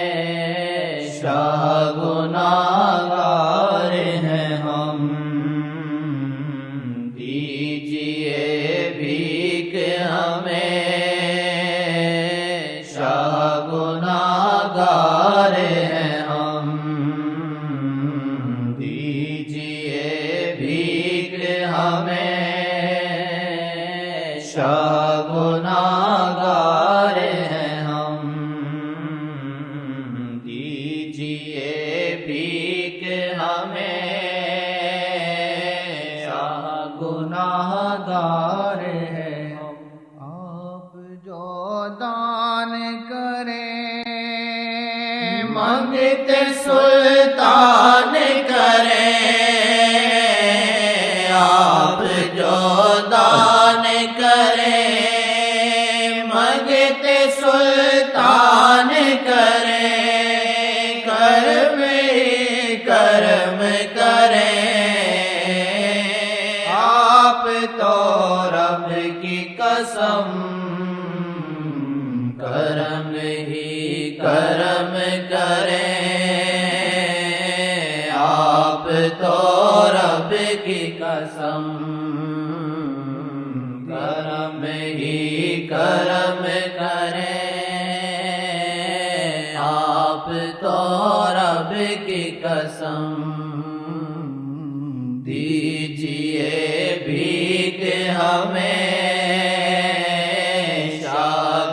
ہمیشہ گناہگار ہیں ہم، دیجئے بھیک ہمیشہ گناہگار ہیں ہم، دیجئے بھیک ہمیشہ گناہگار ہیں ہم، دیجئے بھیک ہمیشہ گناہگار ہیں ہم۔ آپ جو دان کریں منگتے سلطان کریں، آپ جو دان کریں منگتے سلطان کریں، کرم ہی کرم کریں، آپ تو رب کی قسم کرم ہی کرم کریں، آپ تو رب کی قسم کرم ہی کرم کریں، آپ تو رب کی قسم، دیجئے بھیک ہمیشہ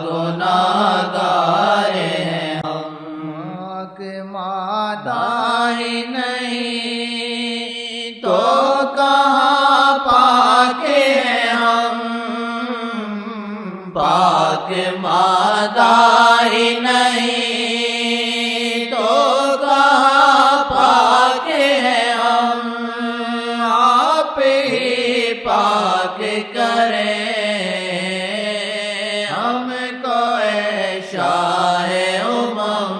گناہگار ہیں ہم، پاک مادہ ہی نہیں تو کہاں پاک ہیں ہم، پاک مادہ ہی نہیں تو کہاں پاک ہیں ہم، آپ ہی پاک کریں ہم کو اے شاہ امم،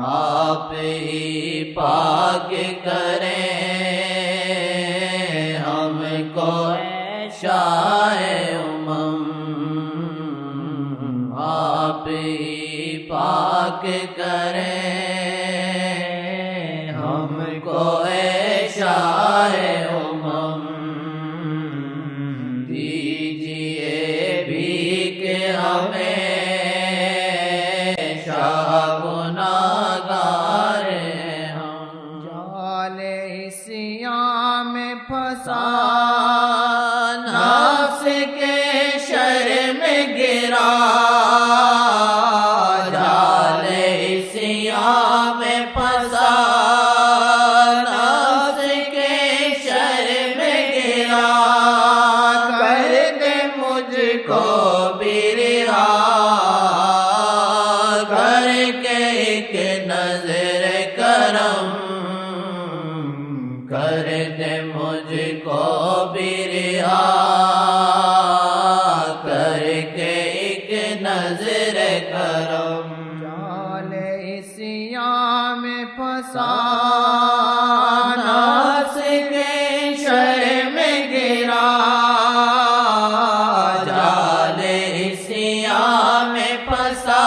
آپ ہی پاک کریں ہم کو اے شاہ امم، آپ ہی پاک کریں ہم کو اے شاہ امم، دیجئے بھیک ہمیشہ گناہگار ہیں ہم، جال عصیاں میں پھنسا نفس کے شر میں گرا، جال عصیاں میں پھنسا نفس کے شر میں گرا، کر دے مجھ کو بھی رہا، کر کے ایک نظر کرم، کر دے مجھ کو بھی رہا، کر کے ایک نظر کرم، جال عصیاں میں پھنسا نفس کے شر میں گرا، جال عصیاں میں پھنسا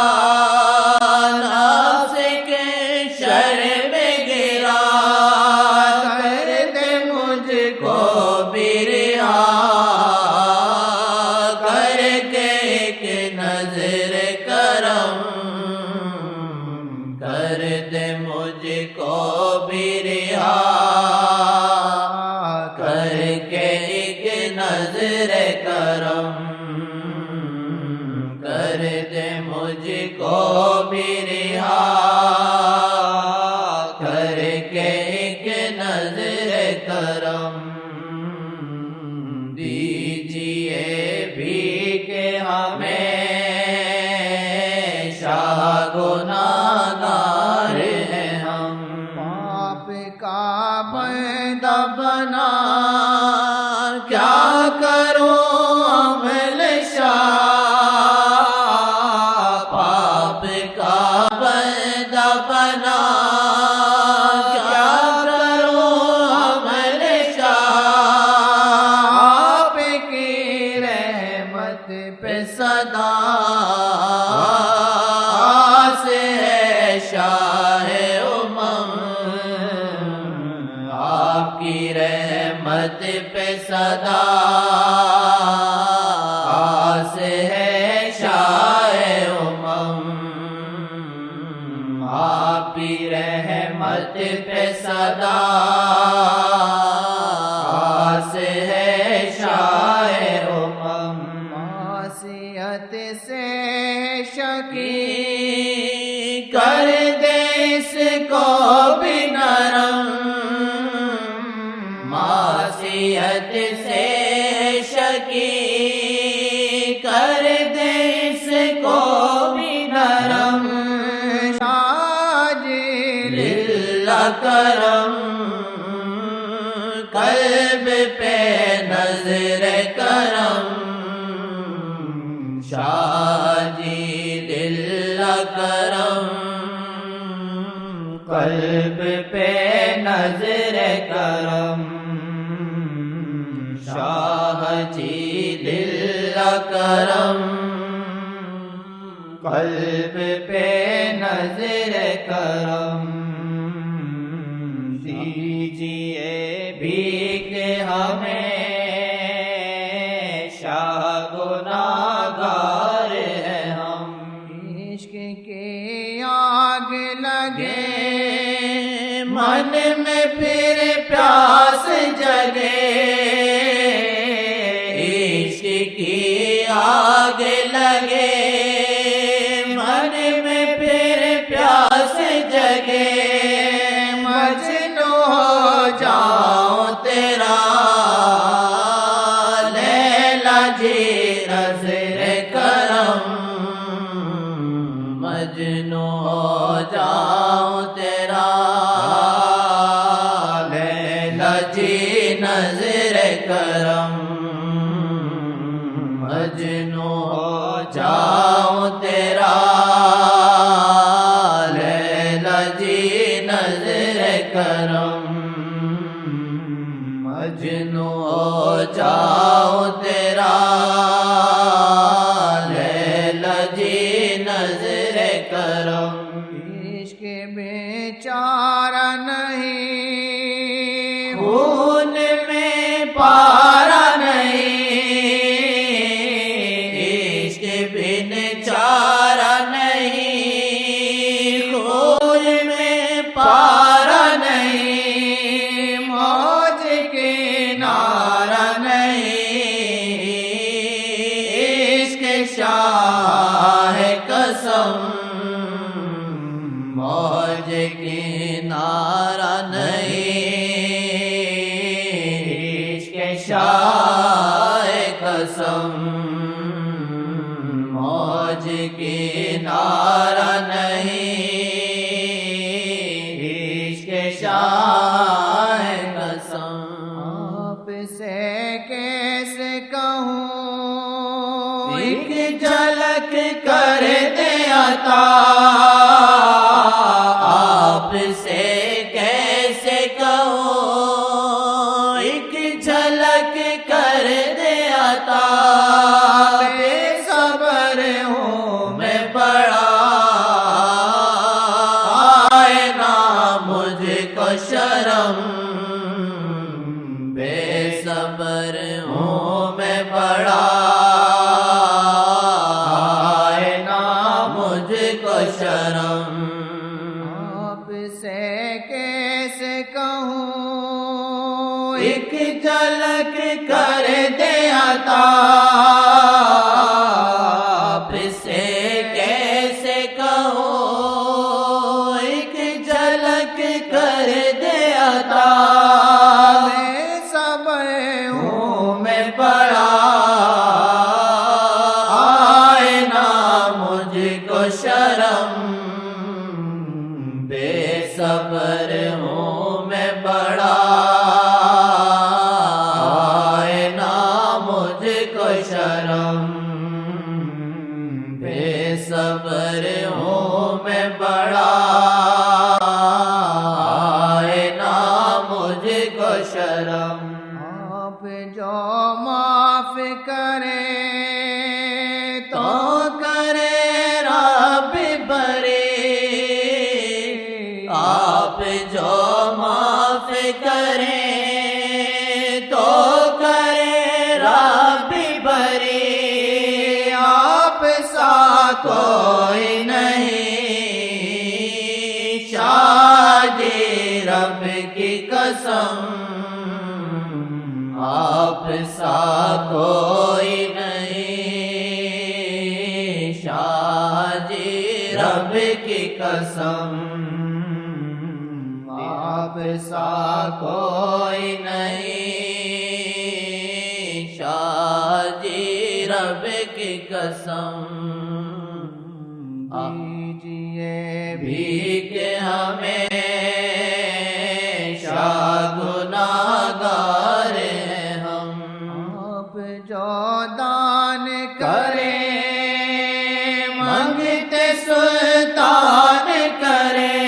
نفس کے شر میں گرا، کر دے مجھ کو بھی رہا، کر کے ایک نظر کرم، کر دے مجھ کو بھی رہا، کر کے ایک نظر کرم، کر دے مجھ کو بھی رہا، کر کے ایک نظر کرم، دیجئے بھیک ہمیشہ گناہگار ہیں ہم، پاپ کا بندہ بنا کیا کروں عمل شاہ، پاپ کا بندہ بنا کیا کروں عمل شاہ، آپ کی رحمت پہ صدا خط پہ صدا خاص ہے شاعر امم، معصیت سے شکی کر دے اس کو بھی نرم، معصیت سے شکی کر دے اس کو بھی نرم، للہ کرم، قلب پہ نظر کرم، شاہ جی للہ کرم، قلب پہ نظر کرم، شاہ جی للہ کرم، قلب پہ نظر کرم، دیجیے بھیک ہمیں شاہ گناہگار ہیں ہم، عشق کی آگ لگے من میں پھر پیاس جگے، عشق کی آگ لگے من میں پھر پیاس جگے، مجنوں ہو جاؤں تیرا لیلا جی نظر کرم، مجنوں ہو جاؤں تیرا لیلا جی نظر کرم، مجنوں ہو جاؤں تیرا لیلا جی نظر کرم، مجنوں ہو جاؤں تیرا لیلا جی نظر کرم، عشق بیچارہ نہیں خون میں پارا نہیں، عشق بن چارہ نہیں، خون میں پارا نہیں، موج کنارہ نہیں، عشق شاہ قسم، موج کنارہ نہیں، عشق شاہ قسم، موج کنارہ نہیں، عشق شاہ قسم، آپ سے کیسے کہوں ایک جھلک کر دے عطا، آپ سے کیسے کہوں ایک جھلک کر دے عطا، بے صبر ہوں میں بڑا، آئے نا مجھ کو شرم، بے صبر ہوں میں بڑا، آئے نا مجھ کو شرم، آپ سے کیسے کہوں ایک جھلک کر دے عطا، آپ سے کیسے کہوں ایک جھلک کر دے عطا، بے صبر ہوں میں بڑا، آئے نا مجھ کو شرم، بے صبر ہوں میں بڑا، آئے نا مجھ کو شرم، بے صبر ہوں میں بڑا، آئے نا مجھ کو شرم، آپ جو معاف کرے تو کرے رب بری، آپ جو معاف کرے تو کرے رب بری، آپ سا کوئی نہیں، شاہ جی قسم آپ سا کوئی نہیں شاہ جی رب کی قسم آپ سا کوئی نہیں شاہ جی رب کی قسم دیجئے بھیک ہمیں شاہ گناہگار ہیں ہم آپ جو دان کریں منگتے سلطان کریں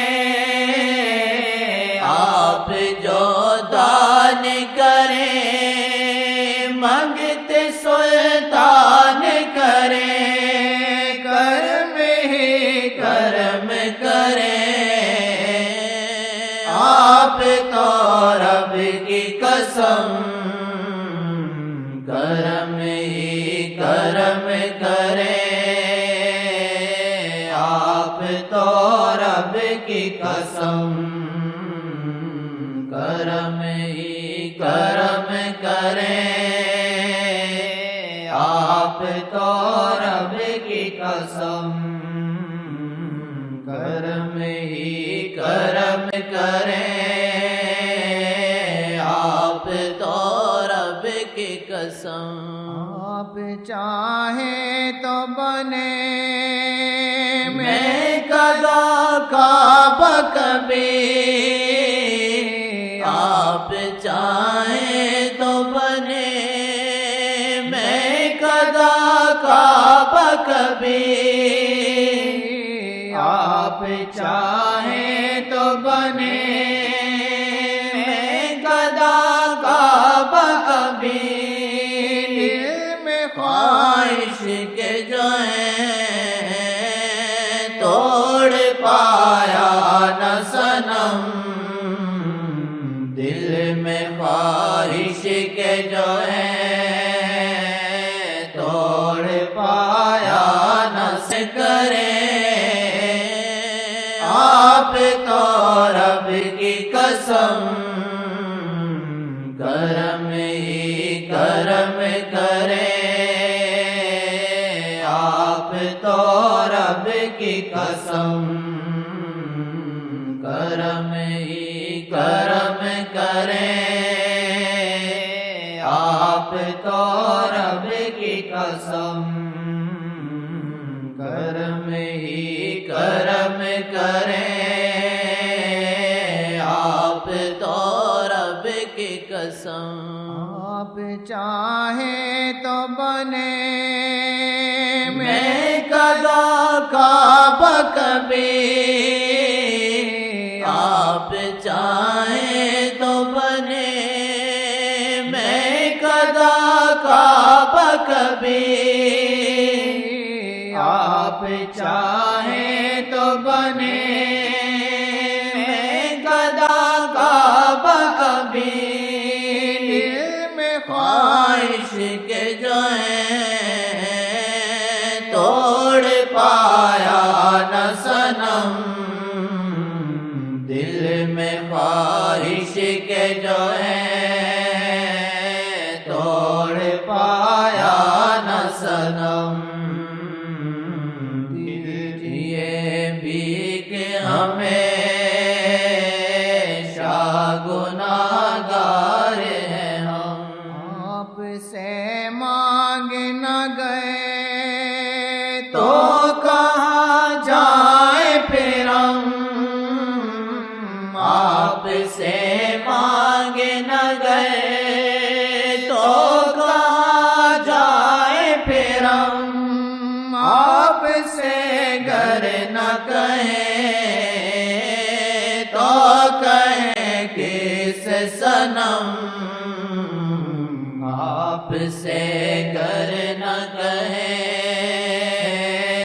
آپ جو دان کریں منگتے سلطان کریں کرم ہی کرم کریں آپ تو رب کی قسم کرم ہی کرم کریں آپ تو رب کی قسم کرم ہی کرم کریں آپ تو رب کی قسم کرم ہی کرم کریں آپ تو رب کی قسم آپ چاہیں تو بنے میں کدا کعبہ کبھی آپ چاہیں تو بنے میں کدا کعبہ کبھی آپ چاہیں تو بنے میں کدا کعبہ کبھی دل میں خواہش کے جو ہیں توڑ پایا نہ صنم دل میں خواہش کے جو ہیں توڑ پایا نہ کریں آپ تو رب کی قسم کرم ہی کرم کریں آپ تو رب کی قسم کرم ہی کرم کریں آپ تو رب کی قسم کرم ہی کرم کریں آپ تو رب کی قسم آپ چاہیں تو بنے میں کدا کعبہ کبھی آپ چاہیں تو بنے میں کدا کعبہ کبھی آپ چاہیں تو بنے میں کدا کعبہ کبھی دل میں خواہش کے جو ہیں توڑ پایا نہ صنم دل میں خواہش کے جو ہیں توڑ پایا نہ صنم دیجئے بھیک ہمیں شاہ گناہگار ہیں ہم آپ سے مانگ نہ گئے تو کہاں جائیں پھر ہم آپ سے مانگ نہ گئے تو کہاں جائیں پھر ہم آپ سے گر نہ کہیں تو کہیں کس صنم آپ سے گر نہ کہیں